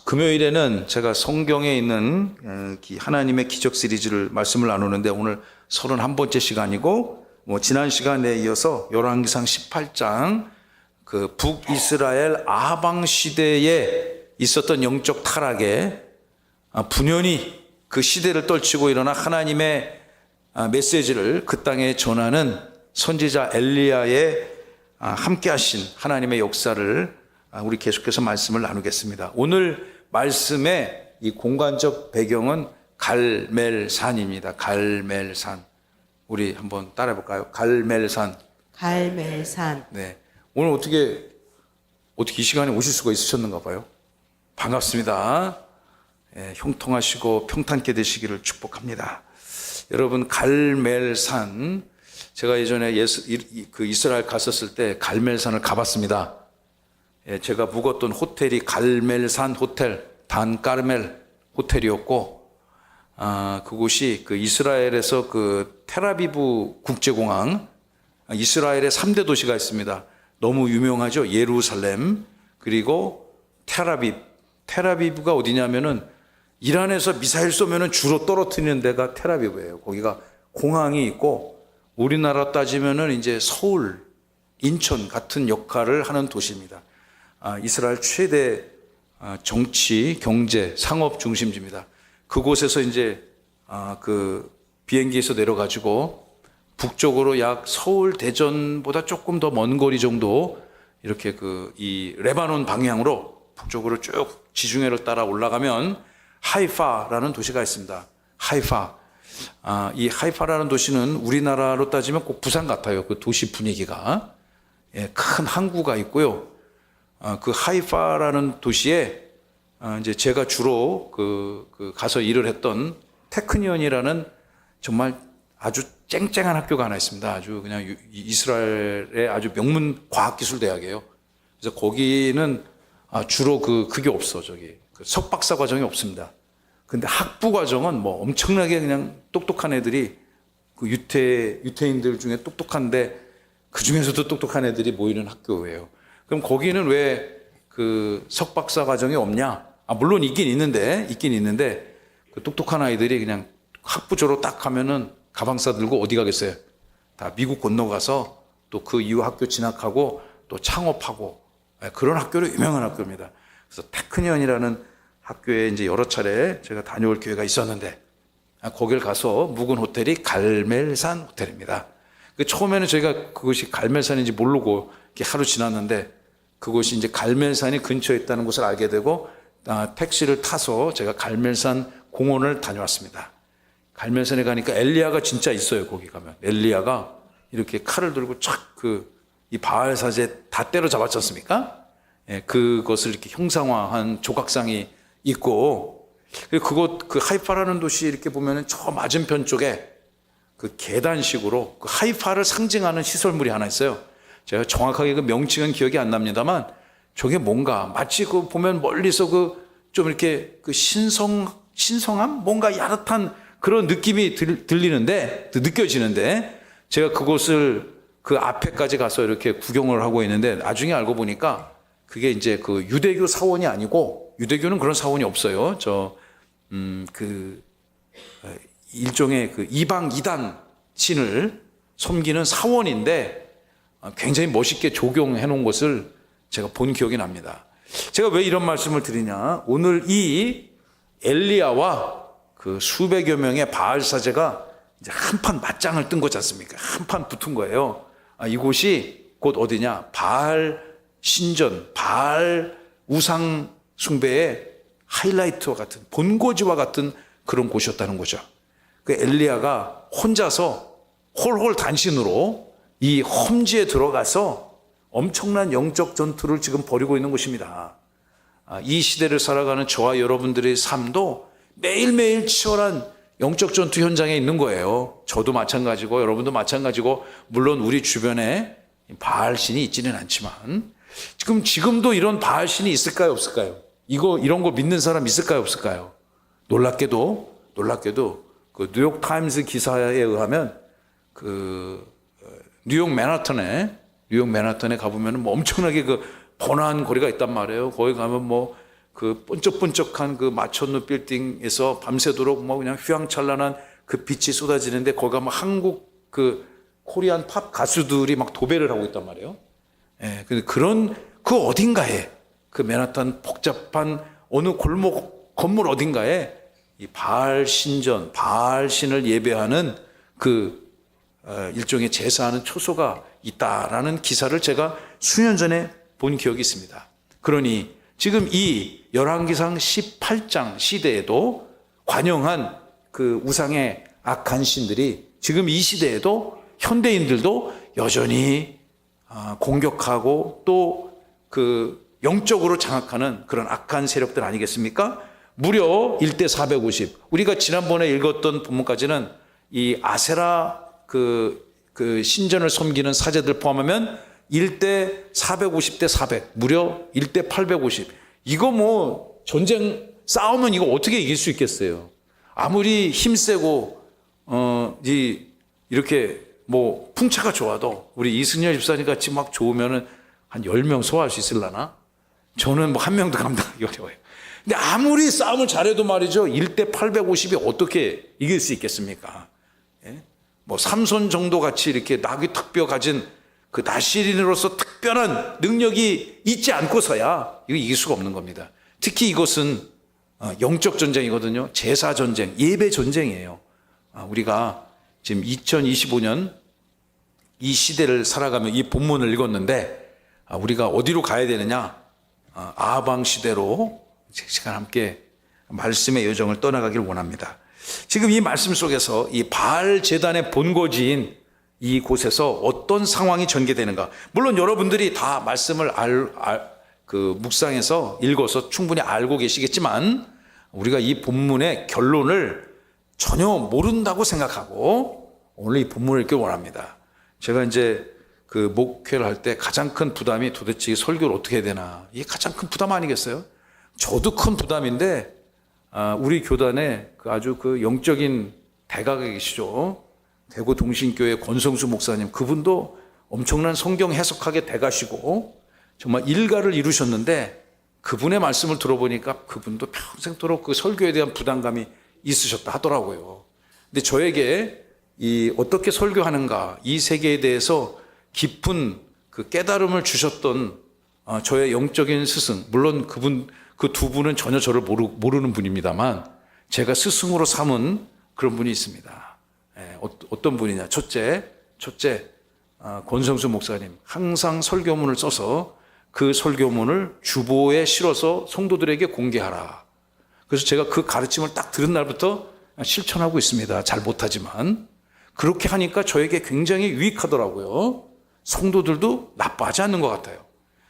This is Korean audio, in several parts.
금요일에는 제가 성경에 있는 하나님의 기적 시리즈를 말씀을 나누는데 오늘 31번째 시간이고 지난 시간에 이어서 열왕기상 18장 그 북이스라엘 아방 시대에 있었던 영적 타락에 분연히 그 시대를 떨치고 일어나 하나님의 메시지를 그 땅에 전하는 선지자 엘리야의 함께 하신 하나님의 역사를 우리 계속해서 말씀을 나누겠습니다. 오늘 말씀의 이 공간적 배경은 갈멜산입니다. 갈멜산. 우리 한번 따라해 볼까요? 갈멜산. 갈멜산. 네. 오늘 어떻게 이 시간에 오실 수가 있으셨는가 봐요. 반갑습니다. 형통하시고 평탄케 되시기를 축복합니다. 여러분, 갈멜산. 제가 예전에 이스라엘 갔었을 때 갈멜산을 가봤습니다. 제가 묵었던 호텔이 갈멜산 호텔, 단카르멜 호텔이었고, 그곳이 그 이스라엘에서 그 텔아비브 국제공항, 이스라엘의 3대 도시가 있습니다. 너무 유명하죠. 예루살렘, 그리고 텔아비브가 어디냐면은 이란에서 미사일 쏘면은 주로 떨어뜨리는 데가 텔아비브예요. 거기가 공항이 있고, 우리나라 따지면은 이제 서울, 인천 같은 역할을 하는 도시입니다. 이스라엘 최대 정치, 경제, 상업 중심지입니다. 그곳에서 이제 그 비행기에서 내려가지고 북쪽으로 약 서울, 대전보다 조금 더 먼 거리 정도 이렇게 이 레바논 방향으로 북쪽으로 쭉 지중해를 따라 올라가면 하이파라는 도시가 있습니다. 하이파. 이 하이파라는 도시는 우리나라로 따지면 꼭 부산 같아요. 그 도시 분위기가. 큰 항구가 있고요. 그 하이파라는 도시에 이제 제가 주로 가서 일을 했던 테크니언이라는 정말 아주 쨍쨍한 학교가 하나 있습니다. 아주 그냥 이스라엘의 아주 명문 과학기술대학이에요. 그래서 거기는 주로 그게 없어. 그 석박사 과정이 없습니다. 근데 학부 과정은 뭐 엄청나게 그냥 똑똑한 애들이 그 유태인들 중에 똑똑한데 그 중에서도 똑똑한 애들이 모이는 학교예요. 그럼 거기는 왜 그 석박사 과정이 없냐? 물론 있긴 있는데 그 똑똑한 아이들이 그냥 학부 졸업 딱 하면은 가방 싸들고 어디 가겠어요? 다 미국 건너가서 또 그 이후 학교 진학하고 또 창업하고 그런 학교로 유명한 학교입니다. 그래서 테크니언이라는 학교에 이제 여러 차례 제가 다녀올 기회가 있었는데 거길 가서 묵은 호텔이 갈멜산 호텔입니다. 처음에는 저희가 그것이 갈멜산인지 모르고 이렇게 하루 지났는데 그곳이 이제 갈멜산이 근처에 있다는 것을 알게 되고 택시를 타서 제가 갈멜산 공원을 다녀왔습니다. 갈멜산에 가니까 엘리야가 진짜 있어요. 거기 가면 엘리야가 이렇게 칼을 들고 착 이 바알 사제 다 때려잡았지 않습니까? 그것을 이렇게 형상화한 조각상이 있고, 그리고 그 하이파라는 도시 이렇게 보면은 저 맞은편 쪽에 그 계단식으로 그 하이파를 상징하는 시설물이 하나 있어요. 제가 정확하게 그 명칭은 기억이 안 납니다만 저게 뭔가 마치 보면 멀리서 좀 이렇게 신성함? 뭔가 야릇한 그런 느낌이 들리는데, 느껴지는데 제가 그곳을 그 앞에까지 가서 이렇게 구경을 하고 있는데 나중에 알고 보니까 그게 이제 그 유대교 사원이 아니고, 유대교는 그런 사원이 없어요. 일종의 이방 이단 신을 섬기는 사원인데 굉장히 멋있게 조경해 놓은 것을 제가 본 기억이 납니다. 제가 왜 이런 말씀을 드리냐? 오늘 이 엘리야와 그 수백여 명의 바알 사제가 이제 한판 맞짱을 뜬 거지 않습니까? 한판 붙은 거예요. 이곳이 곧 어디냐? 바알 신전, 바알 우상 숭배의 하이라이트와 같은, 본고지와 같은 그런 곳이었다는 거죠. 그 엘리야가 혼자서 홀홀 단신으로 이 험지에 들어가서 엄청난 영적 전투를 지금 벌이고 있는 것입니다. 이 시대를 살아가는 저와 여러분들의 삶도 매일매일 치열한 영적 전투 현장에 있는 거예요. 저도 마찬가지고 여러분도 마찬가지고, 물론 우리 주변에 바알신이 있지는 않지만 지금도 이런 바알신이 있을까요, 없을까요? 이런 거 믿는 사람 있을까요, 없을까요? 놀랍게도 그 뉴욕 타임스 기사에 의하면 뉴욕 맨하탄에 가보면 뭐 엄청나게 번화한 거리가 있단 말이에요. 거기 가면 그 번쩍번쩍한 그 마천루 빌딩에서 밤새도록 뭐 그냥 휘황찬란한 그 빛이 쏟아지는데 거기 가면 한국 그 코리안 팝 가수들이 막 도배를 하고 있단 말이에요. 예, 그런 그 어딘가에 그 맨하탄 복잡한 어느 골목 건물 어딘가에 이 바알 신전, 바알 신을 예배하는 그 일종의 제사하는 초소가 있다라는 기사를 제가 수년 전에 본 기억이 있습니다. 그러니 지금 이 열왕기상 18장 시대에도 관영한 그 우상의 악한 신들이 지금 이 시대에도 현대인들도 여전히 공격하고 또 그 영적으로 장악하는 그런 악한 세력들 아니겠습니까? 무려 1대 450. 우리가 지난번에 읽었던 본문까지는 이 아세라 그 신전을 섬기는 사제들 포함하면 1대 450대 400, 무려 1대 850. 이거 뭐 전쟁 싸우면 이거 어떻게 이길 수 있겠어요? 아무리 힘세고 이렇게 뭐 풍차가 좋아도 우리 이승열 집사님 같이 막 좋으면은 한 10명 소화할 수 있을라나? 저는 뭐 한 명도 감당하기 어려워요. 근데 아무리 싸움을 잘해도 말이죠. 1대 850이 어떻게 이길 수 있겠습니까? 예? 뭐 삼손 정도 같이 이렇게 나귀 턱뼈 가진 그 나시린으로서 특별한 능력이 있지 않고서야 이거 이길 수가 없는 겁니다. 특히 이것은 영적 전쟁이거든요. 제사 전쟁, 예배 전쟁이에요. 우리가 지금 2025년 이 시대를 살아가며 이 본문을 읽었는데 우리가 어디로 가야 되느냐? 아방 시대로 시간 함께 말씀의 여정을 떠나가길 원합니다. 지금 이 말씀 속에서 이 바알 제단의 본거지인 이 곳에서 어떤 상황이 전개되는가? 물론 여러분들이 다 말씀을 묵상해서 읽어서 충분히 알고 계시겠지만 우리가 이 본문의 결론을 전혀 모른다고 생각하고 오늘 이 본문을 읽길 원합니다. 제가 이제 그 목회를 할 때 가장 큰 부담이 도대체 이 설교를 어떻게 해야 되나? 이게 가장 큰 부담 아니겠어요? 저도 큰 부담인데 우리 교단에 그 아주 그 영적인 대가가 계시죠. 대구 동신교회 권성수 목사님, 그분도 엄청난 성경 해석학의 대가시고 정말 일가를 이루셨는데 그분의 말씀을 들어보니까 그분도 평생도록 그 설교에 대한 부담감이 있으셨다 하더라고요. 근데 저에게 이 어떻게 설교하는가 이 세계에 대해서 깊은 그 깨달음을 주셨던 저의 영적인 스승, 물론 그 두 분은 전혀 저를 모르는 분입니다만 제가 스승으로 삼은 그런 분이 있습니다. 어떤 분이냐? 첫째, 권성수 목사님 항상 설교문을 써서 그 설교문을 주보에 실어서 성도들에게 공개하라. 그래서 제가 그 가르침을 딱 들은 날부터 실천하고 있습니다. 잘 못하지만 그렇게 하니까 저에게 굉장히 유익하더라고요. 성도들도 나빠하지 않는 것 같아요.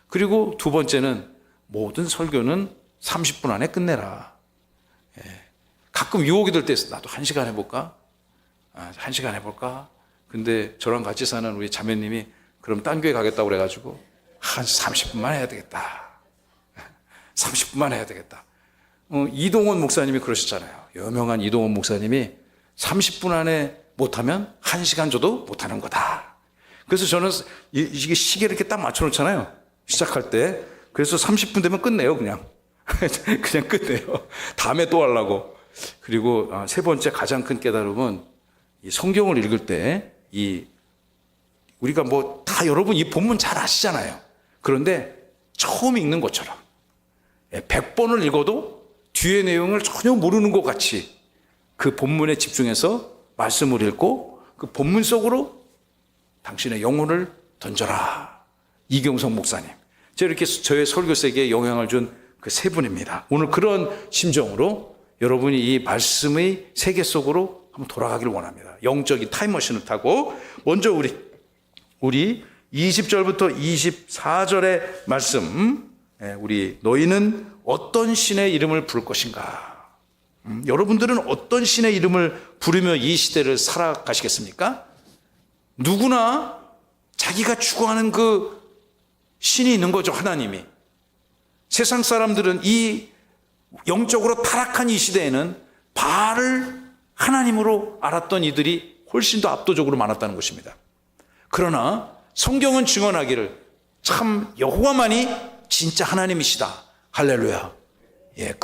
그리고 두 번째는 모든 설교는 30분 안에 끝내라. 가끔 유혹이 될 때 있어. 나도 1시간 해볼까? 1시간 해볼까? 근데 저랑 같이 사는 우리 자매님이 그럼 딴 교회 가겠다고 그래가지고 한 30분만 해야 되겠다. 30분만 해야 되겠다. 이동원 목사님이 그러셨잖아요. 유명한 이동원 목사님이 30분 안에 못하면 1시간 줘도 못하는 거다. 그래서 저는 이게 시계를 이렇게 딱 맞춰놓잖아요. 시작할 때. 그래서 30분 되면 끝내요, 그냥. 그냥 끝내요. 다음에 또 하려고. 그리고 세 번째 가장 큰 깨달음은 이 성경을 읽을 때 우리가 뭐 다 여러분 이 본문 잘 아시잖아요. 그런데 처음 읽는 것처럼 100번을 읽어도 뒤의 내용을 전혀 모르는 것 같이 그 본문에 집중해서 말씀을 읽고 그 본문 속으로 당신의 영혼을 던져라. 이경성 목사님. 제가 이렇게 저의 설교세계에 영향을 준 그 세 분입니다. 오늘 그런 심정으로 여러분이 이 말씀의 세계 속으로 한번 돌아가기를 원합니다. 영적인 타임머신을 타고 먼저 우리 20절부터 24절의 말씀, 우리 너희는 어떤 신의 이름을 부를 것인가? 여러분들은 어떤 신의 이름을 부르며 이 시대를 살아가시겠습니까? 누구나 자기가 추구하는 그 신이 있는 거죠, 하나님이. 세상 사람들은 이 영적으로 타락한 이 시대에는 바알을 하나님으로 알았던 이들이 훨씬 더 압도적으로 많았다는 것입니다. 그러나 성경은 증언하기를 참 여호와만이 진짜 하나님이시다. 할렐루야. 예,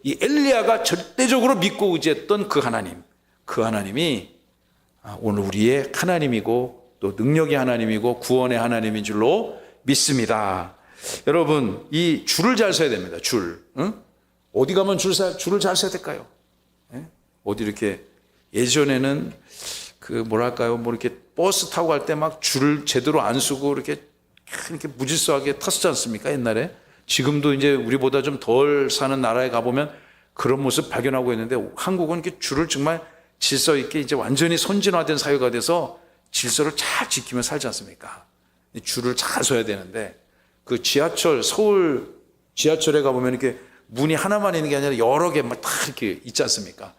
이 엘리야가 절대적으로 믿고 의지했던 그 하나님이 오늘 우리의 하나님이고 또 능력의 하나님이고 구원의 하나님인 줄로 믿습니다. 여러분, 이 줄을 잘 서야 됩니다. 응? 어디 가면 줄을 잘 서야 될까요? 예? 어디 이렇게 예전에는 뭐랄까요, 이렇게 버스 타고 갈 때 막 줄을 제대로 안 서고 이렇게 무질서하게 탔었지 않습니까? 옛날에. 지금도 이제 우리보다 좀 덜 사는 나라에 가보면 그런 모습 발견하고 있는데, 한국은 이렇게 줄을 정말 질서 있게 이제 완전히 선진화된 사회가 돼서 질서를 잘 지키며 살지 않습니까? 줄을 잘 서야 되는데, 그 서울 지하철에 가보면 이렇게 문이 하나만 있는 게 아니라 여러 개 막 다 이렇게 있지 않습니까?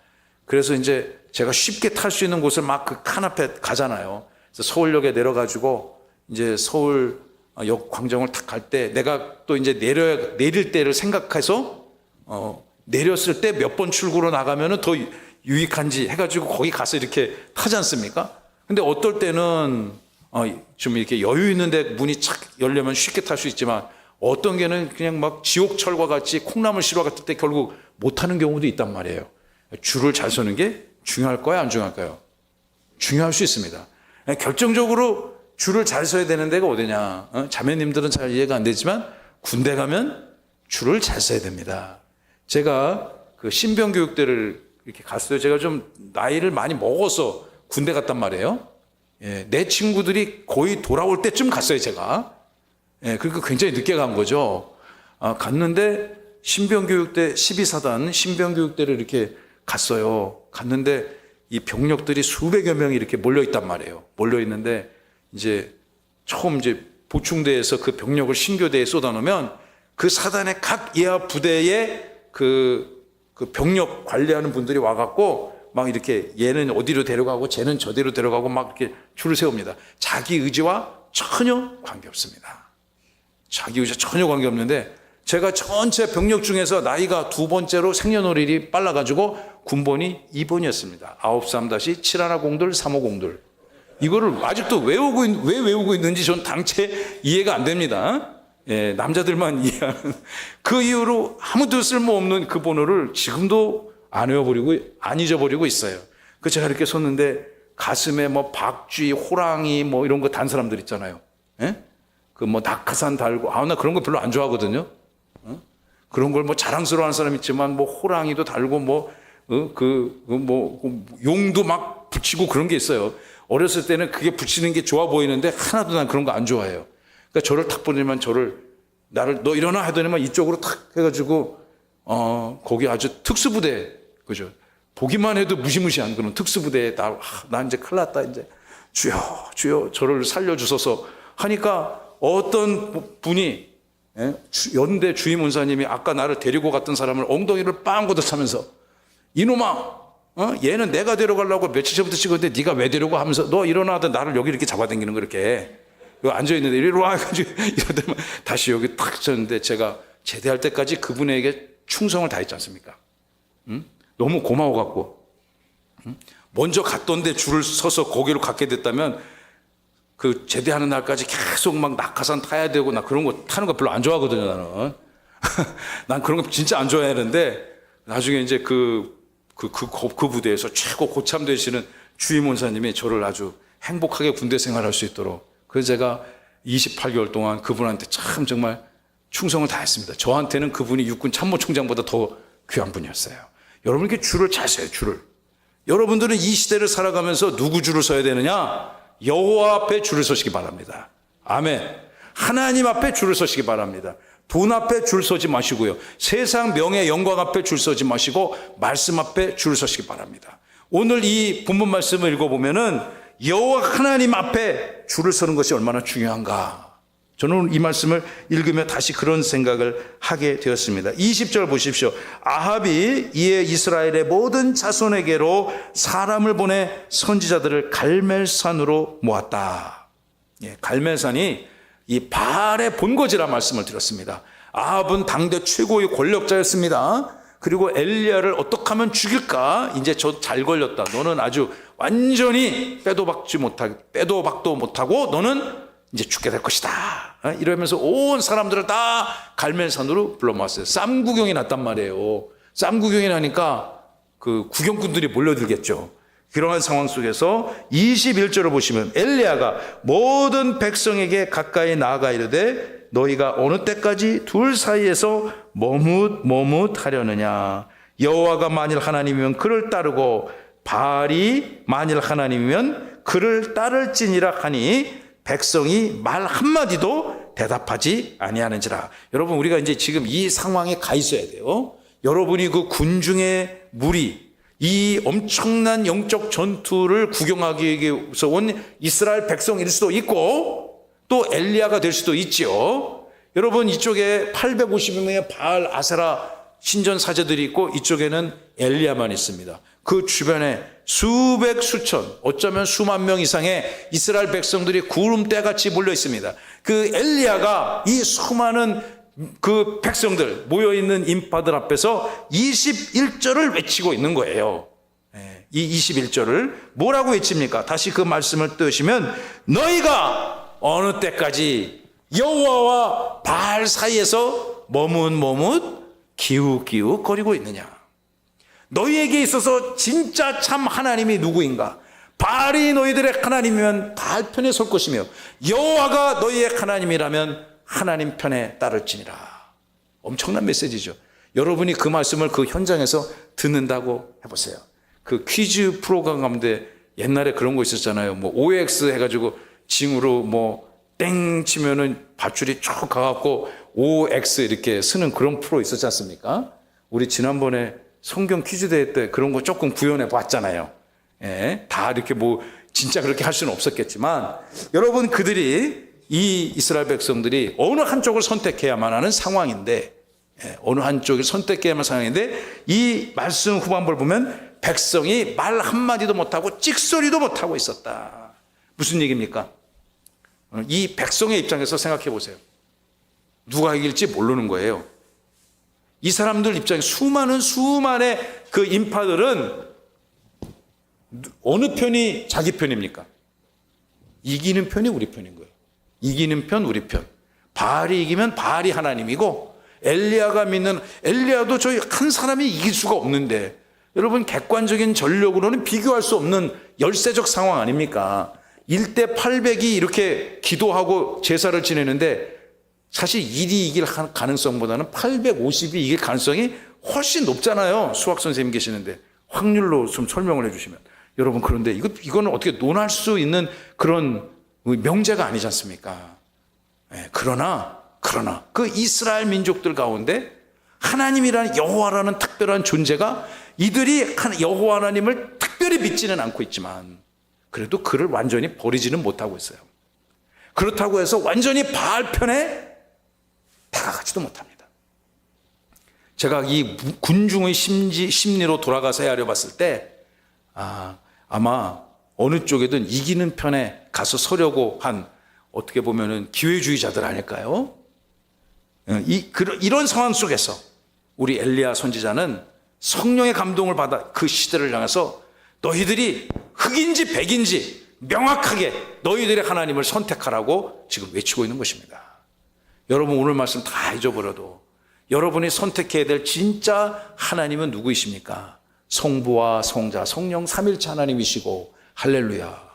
그래서 이제 제가 쉽게 탈 수 있는 곳을 막 그 칸 앞에 가잖아요. 그래서 서울역에 내려가지고 이제 서울역 광장을 딱 갈 때 내가 또 이제 내릴 때를 생각해서 내렸을 때 몇 번 출구로 나가면은 더 유익한지 해가지고 거기 가서 이렇게 타지 않습니까? 근데 어떨 때는 좀 이렇게 여유 있는데 문이 착 열려면 쉽게 탈 수 있지만, 어떤 게는 그냥 막 지옥철과 같이 콩나물 실화 같을 때 결국 못 타는 경우도 있단 말이에요. 줄을 잘 서는 게 중요할까요, 안 중요할까요? 중요할 수 있습니다. 결정적으로 줄을 잘 서야 되는 데가 어디냐? 자매님들은 잘 이해가 안 되지만 군대 가면 줄을 잘 서야 됩니다. 제가 그 신병교육대를 이렇게 갔어요. 제가 좀 나이를 많이 먹어서 군대 갔단 말이에요. 예, 내 친구들이 거의 돌아올 때쯤 갔어요, 제가. 예, 그러니까 굉장히 늦게 간 거죠. 갔는데 신병교육대 12사단 신병교육대를 이렇게 갔어요. 갔는데 이 병력들이 수백여 명이 이렇게 몰려 있단 말이에요. 몰려 있는데 이제 처음 이제 보충대에서 그 병력을 신교대에 쏟아놓으면 그 사단의 각 예하 부대에 그 병력 관리하는 분들이 와갖고 막 이렇게 얘는 어디로 데려가고 쟤는 저대로 데려가고 막 이렇게 줄을 세웁니다. 자기 의지와 전혀 관계없습니다. 자기 의지와 전혀 관계없는데, 제가 전체 병력 중에서 나이가 두 번째로 생년월일이 빨라가지고 군번이 2번이었습니다. 93-7102 3502. 이거를 아직도 왜 외우고 있는지 전 당체 이해가 안 됩니다. 예, 남자들만 이해하는. 그 이후로 아무도 쓸모없는 그 번호를 지금도 안 잊어버리고 있어요. 그 제가 이렇게 섰는데 가슴에 박쥐, 호랑이 이런 거 단 사람들 있잖아요. 예? 낙하산 달고, 나 그런 거 별로 안 좋아하거든요. 그런 걸 자랑스러워하는 사람 있지만 호랑이도 달고 용도 막 붙이고 그런 게 있어요. 어렸을 때는 그게 붙이는 게 좋아 보이는데 하나도 난 그런 거 안 좋아해요. 그러니까 저를 탁 보내면 너 일어나 하더니만 이쪽으로 탁 해가지고 거기 아주 특수부대, 그죠? 보기만 해도 무시무시한 그런 특수부대에 나 이제 큰일 났다, 이제 주여 저를 살려주소서 하니까 어떤 분이, 연대 주임원사님이 아까 나를 데리고 갔던 사람을 엉덩이를 빵 걷어차면서, 이놈아, 얘는 내가 데려가려고 며칠 전부터 찍었는데 네가 왜 데려가 하면서 너 일어나다 나를 여기 이렇게 잡아당기는 거, 이렇게 앉아있는데 이리 와가지고 이러더만 다시 여기 탁 쳤는데, 제가 제대할 때까지 그분에게 충성을 다했지 않습니까? 너무 고마워갖고 먼저 갔던데 줄을 서서 거기로 갔게 됐다면 그 제대하는 날까지 계속 막 낙하산 타야 되고, 나 그런 거 타는 거 별로 안 좋아하거든요, 나는. 난 그런 거 진짜 안 좋아하는데, 나중에 이제 그 부대에서 최고 고참 되시는 주임원사님이 저를 아주 행복하게 군대 생활할 수 있도록, 그래서 제가 28개월 동안 그분한테 참 정말 충성을 다했습니다. 저한테는 그분이 육군 참모총장보다 더 귀한 분이었어요. 여러분, 이렇게 줄을 잘 서요, 줄을. 여러분들은 이 시대를 살아가면서 누구 줄을 서야 되느냐? 여호와 앞에 줄을 서시기 바랍니다. 아멘. 하나님 앞에 줄을 서시기 바랍니다. 돈 앞에 줄 서지 마시고요. 세상 명예 영광 앞에 줄 서지 마시고 말씀 앞에 줄 서시기 바랍니다. 오늘 이 본문 말씀을 읽어보면은 여호와 하나님 앞에 줄을 서는 것이 얼마나 중요한가. 저는 이 말씀을 읽으며 다시 그런 생각을 하게 되었습니다. 20절 보십시오. 아합이 이에 이스라엘의 모든 자손에게로 사람을 보내 선지자들을 갈멜산으로 모았다. 예, 갈멜산이 이 바알의 본거지라 말씀을 드렸습니다. 아합은 당대 최고의 권력자였습니다. 그리고 엘리야를 어떻게 하면 죽일까? 이제 저 잘 걸렸다. 너는 아주 완전히 빼도 박도 못하고 너는 이제 죽게 될 것이다. 이러면서 온 사람들을 다 갈멜산으로 불러 모았어요. 쌈구경이 났단 말이에요. 쌈구경이 나니까 그 구경꾼들이 몰려들겠죠. 그러한 상황 속에서 21절을 보시면 엘리야가 모든 백성에게 가까이 나아가 이르되 너희가 어느 때까지 둘 사이에서 머뭇하려느냐. 여호와가 만일 하나님이면 그를 따르고 바알이 만일 하나님이면 그를 따를지니라 하니 백성이 말 한마디도 대답하지 아니하는지라. 여러분, 우리가 이제 지금 이 상황에 가 있어야 돼요. 여러분이 그 군중의 무리, 이 엄청난 영적 전투를 구경하기 위해서 온 이스라엘 백성일 수도 있고 또 엘리야가 될 수도 있죠. 여러분, 이쪽에 850명의 바알 아세라 신전 사제들이 있고 이쪽에는 엘리야만 있습니다. 그 주변에 수백 수천, 어쩌면 수만 명 이상의 이스라엘 백성들이 구름대같이 몰려 있습니다. 그 엘리야가 이 수많은 그 백성들 모여있는 인파들 앞에서 21절을 외치고 있는 거예요. 이 21절을 뭐라고 외칩니까? 다시 그 말씀을 뜨시면 너희가 어느 때까지 여호와와 바알 사이에서 기웃기웃 거리고 있느냐. 너희에게 있어서 진짜 참 하나님이 누구인가? 바알이 너희들의 하나님이면 바알 편에 설 것이며 여호와가 너희의 하나님이라면 하나님 편에 따를지니라. 엄청난 메시지죠. 여러분이 그 말씀을 그 현장에서 듣는다고 해보세요. 그 퀴즈 프로그램 가운데 옛날에 그런 거 있었잖아요. 뭐 OX 해가지고 징으로 뭐 땡 치면은 밧줄이 쭉 가갖고 OX 이렇게 쓰는 그런 프로 있었지 않습니까? 우리 지난번에 성경 퀴즈 대회 때 그런 거 조금 구현해 봤잖아요. 예, 다 이렇게 뭐 진짜 그렇게 할 수는 없었겠지만 여러분, 그들이 이 이스라엘 백성들이 어느 한쪽을 선택해야만 하는 상황인데, 어느 한쪽을 선택해야만 하는 상황인데 이 말씀 후반부를 보면 백성이 말 한마디도 못하고 찍소리도 못하고 있었다. 무슨 얘기입니까? 이 백성의 입장에서 생각해 보세요. 누가 이길지 모르는 거예요. 이 사람들 입장에 수많은 그 인파들은 어느 편이 자기 편입니까? 이기는 편이 우리 편인 거예요. 이기는 편 우리 편. 바알이 이기면 바알이 하나님이고 엘리야가 믿는 엘리야도 저희 한 사람이 이길 수가 없는데, 여러분, 객관적인 전력으로는 비교할 수 없는 열세적 상황 아닙니까? 1대 800이 이렇게 기도하고 제사를 지내는데 사실 1이 이길 가능성보다는 850이 이길 가능성이 훨씬 높잖아요. 수학 선생님 계시는데 확률로 좀 설명을 해주시면. 여러분, 그런데 이거는 어떻게 논할 수 있는 그런 명제가 아니지 않습니까? 그러나 그 이스라엘 민족들 가운데 하나님이라는 여호와라는 특별한 존재가 이들이 여호와 하나님을 특별히 믿지는 않고 있지만 그래도 그를 완전히 버리지는 못하고 있어요. 그렇다고 해서 완전히 바알 편에 다가가지도 못합니다. 제가 이 군중의 심리로 돌아가서 헤아려 봤을 때 아마 어느 쪽에든 이기는 편에 가서 서려고 한, 어떻게 보면은 기회주의자들 아닐까요? 이런 상황 속에서 우리 엘리야 선지자는 성령의 감동을 받아 그 시대를 향해서 너희들이 흑인지 백인지 명확하게 너희들의 하나님을 선택하라고 지금 외치고 있는 것입니다. 여러분, 오늘 말씀 다 잊어버려도 여러분이 선택해야 될 진짜 하나님은 누구이십니까? 성부와 성자 성령 삼일체 하나님이시고, 할렐루야.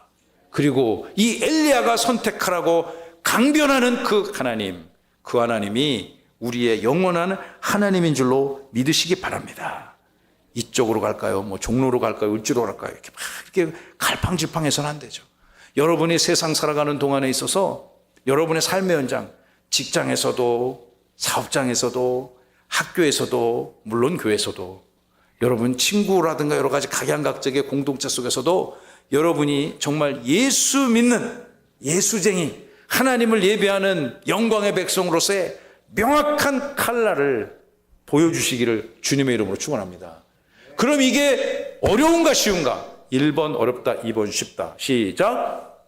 그리고 이 엘리야가 선택하라고 강변하는 그 하나님, 그 하나님이 우리의 영원한 하나님인 줄로 믿으시기 바랍니다. 이쪽으로 갈까요? 뭐 종로로 갈까요? 을지로 갈까요? 이렇게 갈팡질팡해서는 안 되죠. 여러분이 세상 살아가는 동안에 있어서 여러분의 삶의 현장, 직장에서도, 사업장에서도, 학교에서도, 물론 교회에서도, 여러분 친구라든가 여러 가지 각양각색의 공동체 속에서도 여러분이 정말 예수 믿는 예수쟁이, 하나님을 예배하는 영광의 백성으로서의 명확한 칼날을 보여주시기를 주님의 이름으로 축원합니다. 그럼 이게 어려운가 쉬운가? 1번 어렵다, 2번 쉽다. 시작.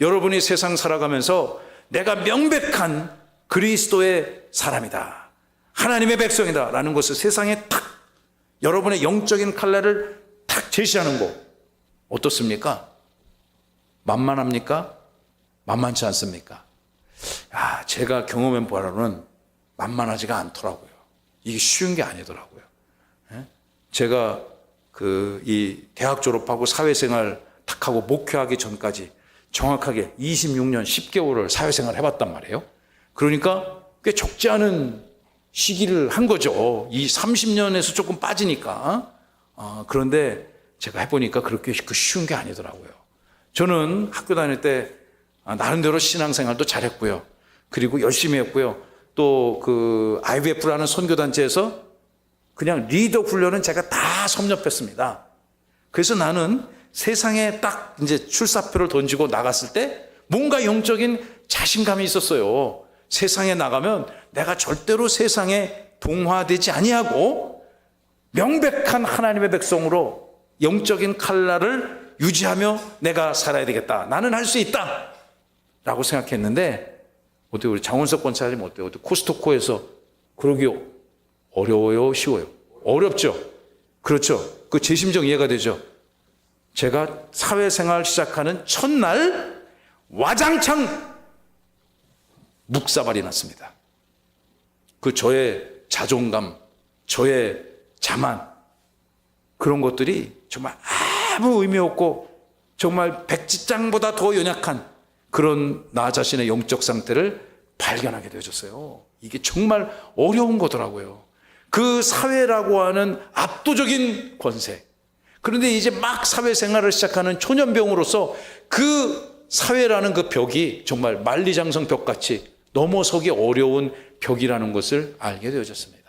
여러분이 세상 살아가면서 내가 명백한 그리스도의 사람이다, 하나님의 백성이다 라는 것을 세상에 탁 여러분의 영적인 칼날을 탁 제시하는 거 어떻습니까? 만만합니까? 만만치 않습니까? 제가 경험해 보아로는 만만하지가 않더라고요. 이게 쉬운 게 아니더라고요. 제가 이 대학 졸업하고 사회생활 탁 하고 목회하기 전까지 정확하게 26년 10개월을 사회생활 해봤단 말이에요. 그러니까 꽤 적지 않은 시기를 한 거죠. 이 30년에서 조금 빠지니까. 그런데 제가 해보니까 그렇게 쉬운 게 아니더라고요. 저는 학교 다닐 때 나름대로 신앙생활도 잘했고요. 그리고 열심히 했고요. 또 IVF라는 선교단체에서 그냥 리더 훈련은 제가 다 섭렵했습니다. 그래서 나는 세상에 딱 이제 출사표를 던지고 나갔을 때 뭔가 영적인 자신감이 있었어요. 세상에 나가면 내가 절대로 세상에 동화되지 아니하고 명백한 하나님의 백성으로 영적인 칼날을 유지하며 내가 살아야 되겠다. 나는 할 수 있다. 라고 생각했는데 어떻게 우리 장원석 권사님 어때요? 어떻게 코스트코에서 그러기 어려워요? 쉬워요? 어렵죠? 그렇죠? 제 심정 이해가 되죠? 제가 사회생활 시작하는 첫날 와장창 묵사발이 났습니다. 저의 자존감, 저의 자만, 그런 것들이 정말 아무 의미 없고 정말 백지장보다 더 연약한 그런 나 자신의 영적 상태를 발견하게 되어졌어요. 이게 정말 어려운 거더라고요. 그 사회라고 하는 압도적인 권세. 그런데 이제 막 사회생활을 시작하는 초년병으로서 그 사회라는 그 벽이 정말 만리장성 벽같이 넘어서기 어려운 벽이라는 것을 알게 되어졌습니다.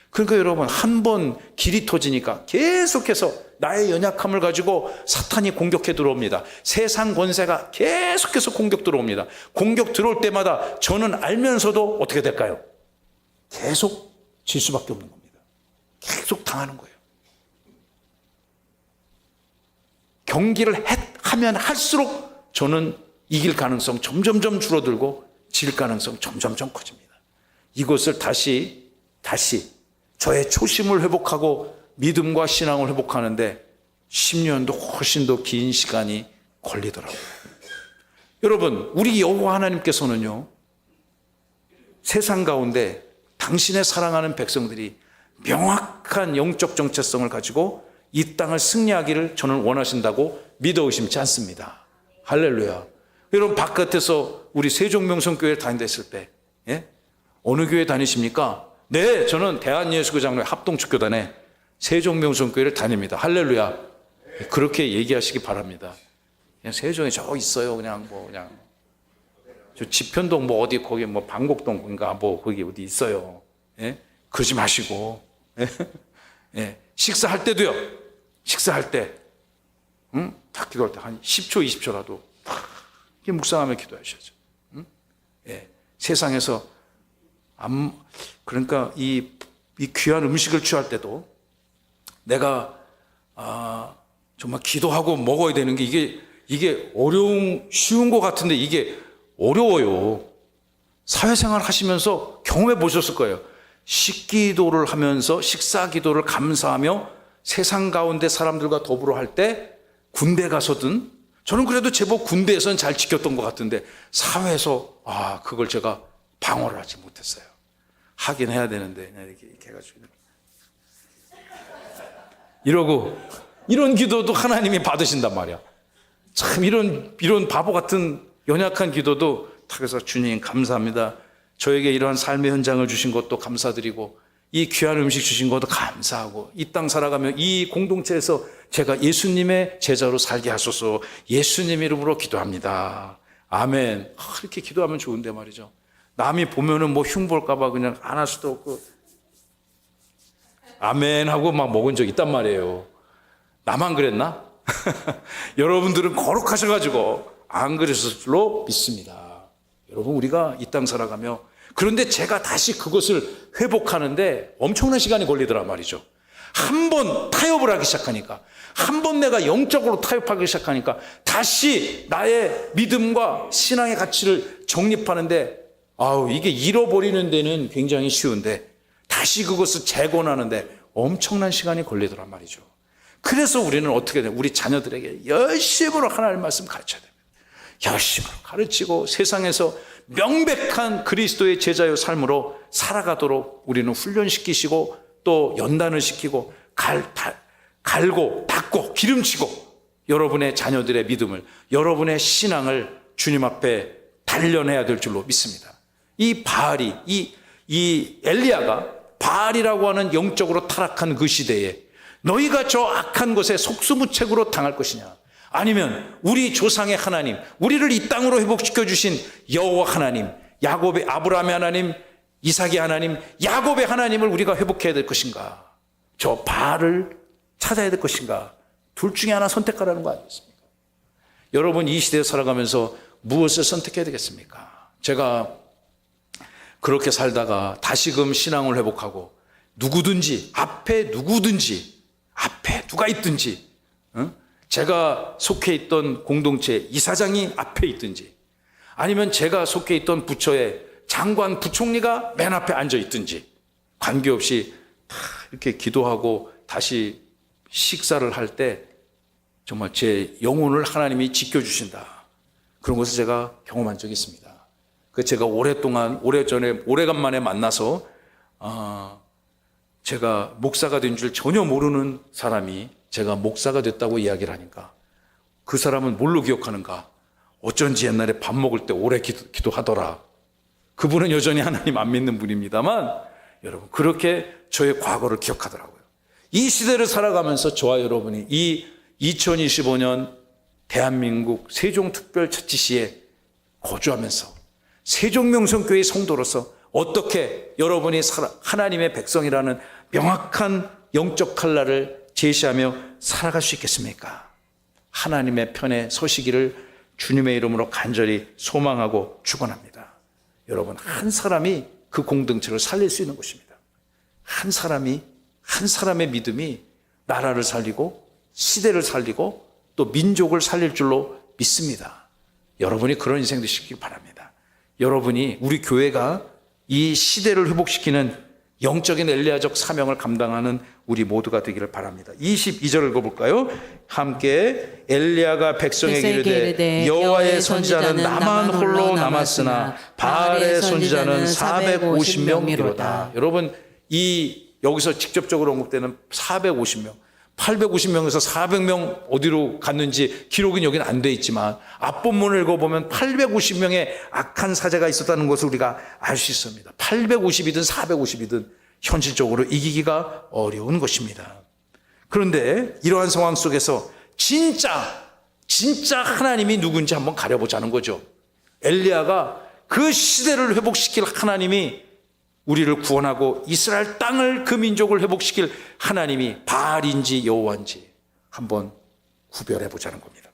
그러니까 여러분, 한 번 길이 터지니까 계속해서 나의 연약함을 가지고 사탄이 공격해 들어옵니다. 세상 권세가 계속해서 공격 들어옵니다. 공격 들어올 때마다 저는 알면서도 어떻게 될까요? 계속 질 수밖에 없는 겁니다. 계속 당하는 거예요. 경기를 하면 할수록 저는 이길 가능성 점점점 줄어들고 질 가능성 점점점 커집니다. 이것을 다시 저의 초심을 회복하고 믿음과 신앙을 회복하는데 10년도 훨씬 더 긴 시간이 걸리더라고요. 여러분, 우리 여호와 하나님께서는요, 세상 가운데 당신의 사랑하는 백성들이 명확한 영적 정체성을 가지고 이 땅을 승리하기를 저는 원하신다고 믿어 의심치 않습니다. 할렐루야. 여러분, 바깥에서 우리 세종명성교회 다닌댔을 때, 어느 교회 다니십니까? 네, 저는 대한예수교장로회 합동축교단에 세종명성교회를 다닙니다. 할렐루야. 그렇게 얘기하시기 바랍니다. 그냥 세종에 저 있어요. 그냥 저 지편동 어디 거기 방곡동인가 거기 어디 있어요. 그러지 마시고. 식사할 때도요. 식사할 때, 딱 기도할 때 한 10초, 20초라도 이렇게 묵상하며 기도하셔야죠. 세상에서 그러니까 이 귀한 음식을 취할 때도 내가 정말 기도하고 먹어야 되는 게 이게 쉬운 것 같은데 이게 어려워요. 사회생활 하시면서 경험해 보셨을 거예요. 식기도를 하면서 식사 기도를 감사하며 세상 가운데 사람들과 더불어 할 때 군대 가서든 저는 그래도 제법 군대에서는 잘 지켰던 것 같은데 사회에서 그걸 제가 방어를 하지 못했어요. 하긴 해야 되는데 이렇게 해가지고 이러고 이런 기도도 하나님이 받으신단 말이야. 참 이런 바보 같은 연약한 기도도 그래서 주님 감사합니다. 저에게 이러한 삶의 현장을 주신 것도 감사드리고 이 귀한 음식 주신 것도 감사하고 이 땅 살아가며 이 공동체에서 제가 예수님의 제자로 살게 하소서. 예수님 이름으로 기도합니다. 아멘. 이렇게 기도하면 좋은데 말이죠. 남이 보면은 흉볼까 봐 그냥 안 할 수도 없고 아멘 하고 막 먹은 적 있단 말이에요. 나만 그랬나? 여러분들은 거룩하셔가지고 안 그랬을 줄로 믿습니다. 여러분, 우리가 이 땅 살아가며 그런데 제가 다시 그것을 회복하는데 엄청난 시간이 걸리더란 말이죠. 한 번 타협을 하기 시작하니까, 한 번 내가 영적으로 타협하기 시작하니까 다시 나의 믿음과 신앙의 가치를 정립하는데 이게 잃어버리는 데는 굉장히 쉬운데 다시 그것을 재건하는데 엄청난 시간이 걸리더란 말이죠. 그래서 우리는 어떻게 돼요? 우리 자녀들에게 열심으로 하나님의 말씀 가르쳐야 됩니다. 열심히 가르치고 세상에서 명백한 그리스도의 제자의 삶으로 살아가도록 우리는 훈련시키시고 또 연단을 시키고 갈고 닦고 기름치고 여러분의 자녀들의 믿음을, 여러분의 신앙을 주님 앞에 단련해야 될 줄로 믿습니다. 이 바알이, 이 엘리야가 바알이라고 하는 영적으로 타락한 그 시대에 너희가 저 악한 것에 속수무책으로 당할 것이냐, 아니면 우리 조상의 하나님, 우리를 이 땅으로 회복시켜 주신 여호와 하나님, 야곱의 아브라함의 하나님, 이삭의 하나님, 야곱의 하나님을 우리가 회복해야 될 것인가, 저 바알을 찾아야 될 것인가, 둘 중에 하나 선택하라는 거 아니겠습니까? 여러분, 이 시대에 살아가면서 무엇을 선택해야 되겠습니까? 제가 그렇게 살다가 다시금 신앙을 회복하고 누구든지 앞에 누가 있든지, 제가 속해 있던 공동체 이사장이 앞에 있든지, 아니면 제가 속해 있던 부처의 장관 부총리가 맨 앞에 앉아 있든지 관계없이 다 이렇게 기도하고 다시 식사를 할 때 정말 제 영혼을 하나님이 지켜주신다, 그런 것을 제가 경험한 적이 있습니다. 그 제가 오래간만에 만나서 제가 목사가 된 줄 전혀 모르는 사람이 제가 목사가 됐다고 이야기를 하니까 그 사람은 뭘로 기억하는가, 어쩐지 옛날에 밥 먹을 때 오래 기도하더라. 그분은 여전히 하나님 안 믿는 분입니다만 여러분, 그렇게 저의 과거를 기억하더라고요. 이 시대를 살아가면서 저와 여러분이 이 2025년 대한민국 세종특별자치시에 거주하면서 세종명성교회 성도로서 어떻게 여러분이 하나님의 백성이라는 명확한 영적 칼날을 제시하며 살아갈 수 있겠습니까? 하나님의 편에 서시기를 주님의 이름으로 간절히 소망하고 축원합니다. 여러분, 한 사람이 그 공동체를 살릴 수 있는 것입니다. 한 사람의 믿음이 나라를 살리고 시대를 살리고 또 민족을 살릴 줄로 믿습니다. 여러분이 그런 인생 되시기 바랍니다. 여러분이, 우리 교회가 이 시대를 회복시키는 영적인 엘리야적 사명을 감당하는 우리 모두가 되기를 바랍니다. 22절을 읽어볼까요? 함께 엘리야가 백성에게 이르되 여호와의 선지자는 나만 홀로 남았으나 바알의 선지자는 450명이로다. 여러분, 여기서 직접적으로 언급되는 450명, 850명에서 400명 어디로 갔는지 기록은 여기는 안 돼 있지만 앞본문을 읽어보면 850명의 악한 사제가 있었다는 것을 우리가 알 수 있습니다. 850이든 450이든 현실적으로 이기기가 어려운 것입니다. 그런데 이러한 상황 속에서 진짜 하나님이 누군지 한번 가려보자는 거죠. 엘리야가 그 시대를 회복시킬 하나님이, 우리를 구원하고 이스라엘 땅을, 그 민족을 회복시킬 하나님이 바알인지 여호와인지 한번 구별해 보자는 겁니다.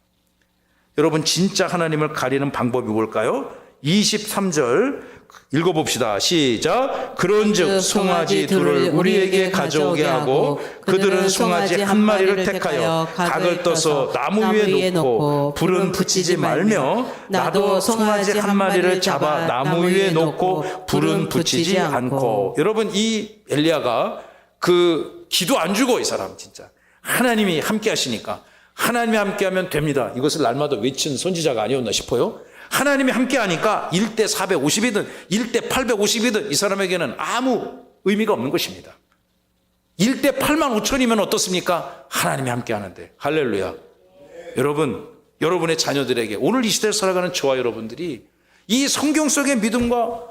여러분, 진짜 하나님을 가리는 방법이 뭘까요? 23절 읽어봅시다. 시작. 그런즉 송아지 둘을 우리에게 가져오게 하고 그들은 송아지 한 마리를 택하여 각을 떠서 나무 위에 놓고 불은 붙이지 말며 나도 송아지 한 마리를 잡아 나무 위에 놓고 불은 붙이지 않고. 여러분, 이 엘리야가 그 기도 안 주고, 이 사람 진짜 하나님이 함께 하시니까, 하나님이 함께 하면 됩니다, 이것을 날마다 외친 선지자가 아니었나 싶어요. 하나님이 함께 하니까 1대 450이든 1대 850이든 이 사람에게는 아무 의미가 없는 것입니다. 1대 8만 5천이면 어떻습니까? 하나님이 함께 하는데. 할렐루야. 여러분, 여러분의 자녀들에게, 오늘 이 시대를 살아가는 저와 여러분들이 이 성경 속의 믿음과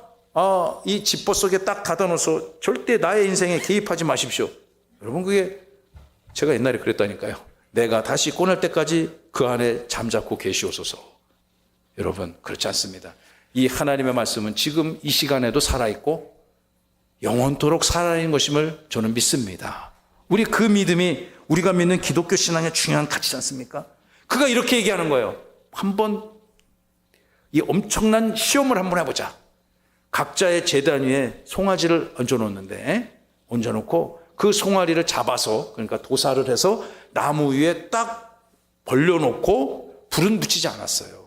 이 지퍼 속에 딱 닫아놓아서 절대 나의 인생에 개입하지 마십시오. 여러분, 그게 제가 옛날에 그랬다니까요. 내가 다시 꺼낼 때까지 그 안에 잠자코 계시옵소서. 여러분, 그렇지 않습니다. 이 하나님의 말씀은 지금 이 시간에도 살아있고 영원토록 살아있는 것임을 저는 믿습니다. 우리 그 믿음이 우리가 믿는 기독교 신앙의 중요한 가치지 않습니까? 그가 이렇게 얘기하는 거예요. 한번 이 엄청난 시험을 한번 해보자. 각자의 제단 위에 송아지를 얹어놓고 그 송아리를 잡아서, 그러니까 도살을 해서 나무 위에 딱 벌려놓고 불은 붙이지 않았어요.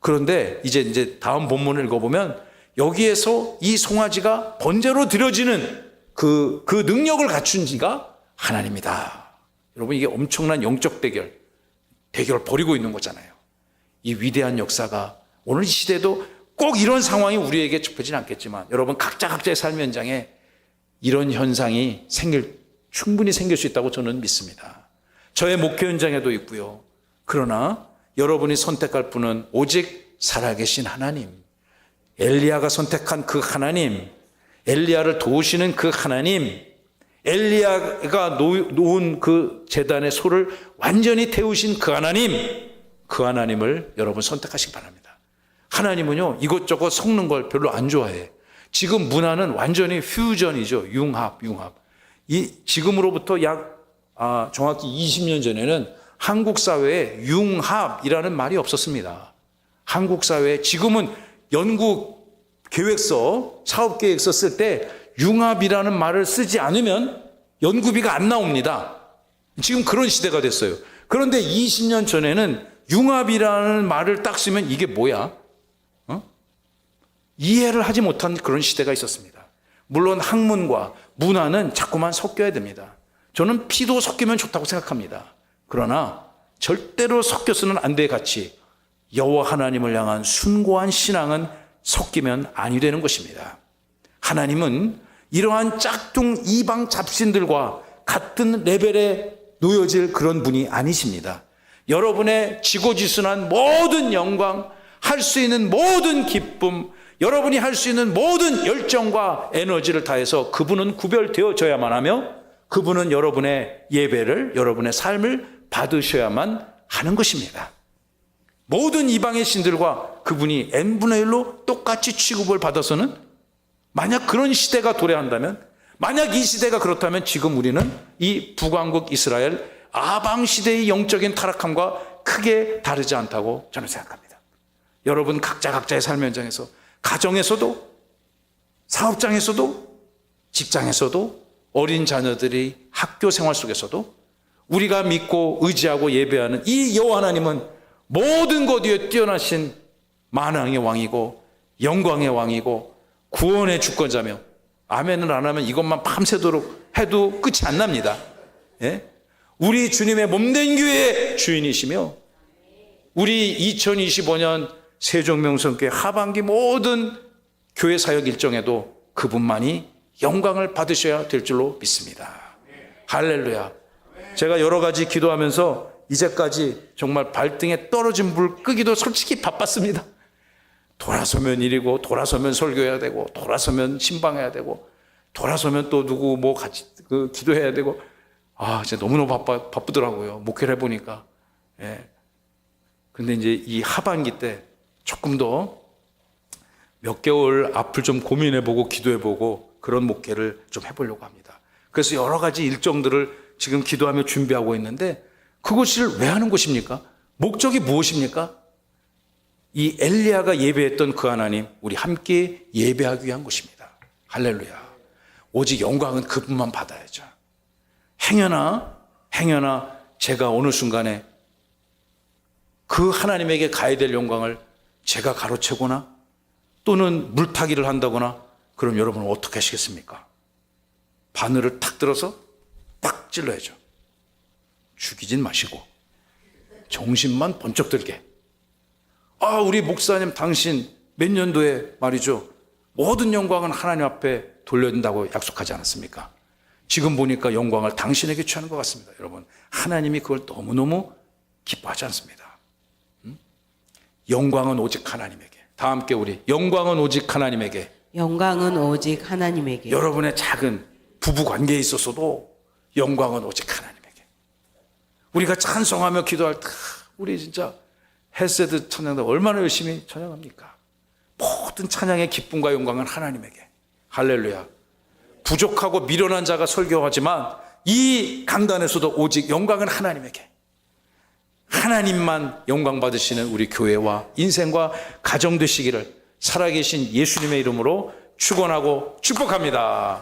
그런데 이제 다음 본문을 읽어보면 여기에서 이 송아지가 번제로 드려지는 그 능력을 갖춘 지가 하나님이다. 여러분, 이게 엄청난 영적 대결 벌이고 있는 거잖아요. 이 위대한 역사가 오늘 이 시대도 꼭 이런 상황이 우리에게 좁혀지는 않겠지만 여러분 각자의 삶 현장에 이런 현상이 충분히 생길 수 있다고 저는 믿습니다. 저의 목회 현장에도 있고요. 그러나 여러분이 선택할 분은 오직 살아계신 하나님, 엘리야가 선택한 그 하나님, 엘리야를 도우시는 그 하나님, 엘리야가 놓은 그 제단의 소를 완전히 태우신 그 하나님, 그 하나님을 여러분 선택하시기 바랍니다. 하나님은요 이것저것 섞는 걸 별로 안 좋아해. 지금 문화는 완전히 퓨전이죠. 융합. 지금으로부터 정확히 20년 전에는 한국 사회에 융합이라는 말이 없었습니다. 한국 사회에 지금은 연구 계획서, 사업 계획서 쓸 때 융합이라는 말을 쓰지 않으면 연구비가 안 나옵니다. 지금 그런 시대가 됐어요. 그런데 20년 전에는 융합이라는 말을 딱 쓰면 이게 뭐야? 이해를 하지 못한 그런 시대가 있었습니다. 물론 학문과 문화는 자꾸만 섞여야 됩니다. 저는 피도 섞이면 좋다고 생각합니다. 그러나 절대로 섞여서는 안 될 가치, 여호와 하나님을 향한 숭고한 신앙은 섞이면 아니 되는 것입니다. 하나님은 이러한 짝퉁 이방 잡신들과 같은 레벨에 놓여질 그런 분이 아니십니다. 여러분의 지고지순한 모든 영광, 할 수 있는 모든 기쁨, 여러분이 할 수 있는 모든 열정과 에너지를 다해서 그분은 구별되어져야만 하며 그분은 여러분의 예배를, 여러분의 삶을 받으셔야만 하는 것입니다. 모든 이방의 신들과 그분이 n분의 1로 똑같이 취급을 받아서는 만약 그런 시대가 도래한다면, 만약 이 시대가 그렇다면 지금 우리는 이 북왕국 이스라엘 아방 시대의 영적인 타락함과 크게 다르지 않다고 저는 생각합니다. 여러분 각자의 삶 현장에서, 가정에서도, 사업장에서도, 직장에서도, 어린 자녀들이 학교 생활 속에서도 우리가 믿고 의지하고 예배하는 이 여호와 하나님은 모든 것 위에 뛰어나신 만왕의 왕이고 영광의 왕이고 구원의 주권자며, 아멘을 안 하면 이것만 밤새도록 해도 끝이 안 납니다. 예? 우리 주님의 몸된 교회의 주인이시며 우리 2025년 세종명성교회 하반기 모든 교회 사역 일정에도 그분만이 영광을 받으셔야 될 줄로 믿습니다. 할렐루야. 제가 여러 가지 기도하면서 이제까지 정말 발등에 떨어진 불 끄기도 솔직히 바빴습니다. 돌아서면 일이고, 돌아서면 설교해야 되고, 돌아서면 신방해야 되고, 돌아서면 또 누구 뭐 같이 기도해야 되고, 진짜 너무너무 바쁘더라고요. 목회를 해보니까. 예. 근데 이제 이 하반기 때 조금 더 몇 개월 앞을 좀 고민해보고 기도해보고 그런 목회를 좀 해보려고 합니다. 그래서 여러 가지 일정들을 지금 기도하며 준비하고 있는데, 그것을 왜 하는 것입니까? 목적이 무엇입니까? 이 엘리야가 예배했던 그 하나님, 우리 함께 예배하기 위한 것입니다. 할렐루야. 오직 영광은 그분만 받아야죠. 행여나 제가 어느 순간에 그 하나님에게 가야 될 영광을 제가 가로채거나 또는 물타기를 한다거나, 그럼 여러분은 어떻게 하시겠습니까? 바늘을 탁 들어서 딱 찔러야죠. 죽이진 마시고 정신만 번쩍 들게. 우리 목사님 당신 몇 년도에 말이죠, 모든 영광은 하나님 앞에 돌려준다고 약속하지 않았습니까? 지금 보니까 영광을 당신에게 취하는 것 같습니다. 여러분, 하나님이 그걸 너무너무 기뻐하지 않습니다. 영광은 오직 하나님에게. 다 함께 우리 영광은 오직 하나님에게. 영광은 오직 하나님에게. 여러분의 작은 부부 관계에 있어서도 영광은 오직 하나님에게. 우리가 찬송하며 기도할 때 우리 진짜 헬세드 찬양도 얼마나 열심히 찬양합니까? 모든 찬양의 기쁨과 영광은 하나님에게. 할렐루야. 부족하고 미련한 자가 설교하지만 이 강단에서도 오직 영광은 하나님에게. 하나님만 영광 받으시는 우리 교회와 인생과 가정 되시기를 살아계신 예수님의 이름으로 축원하고 축복합니다.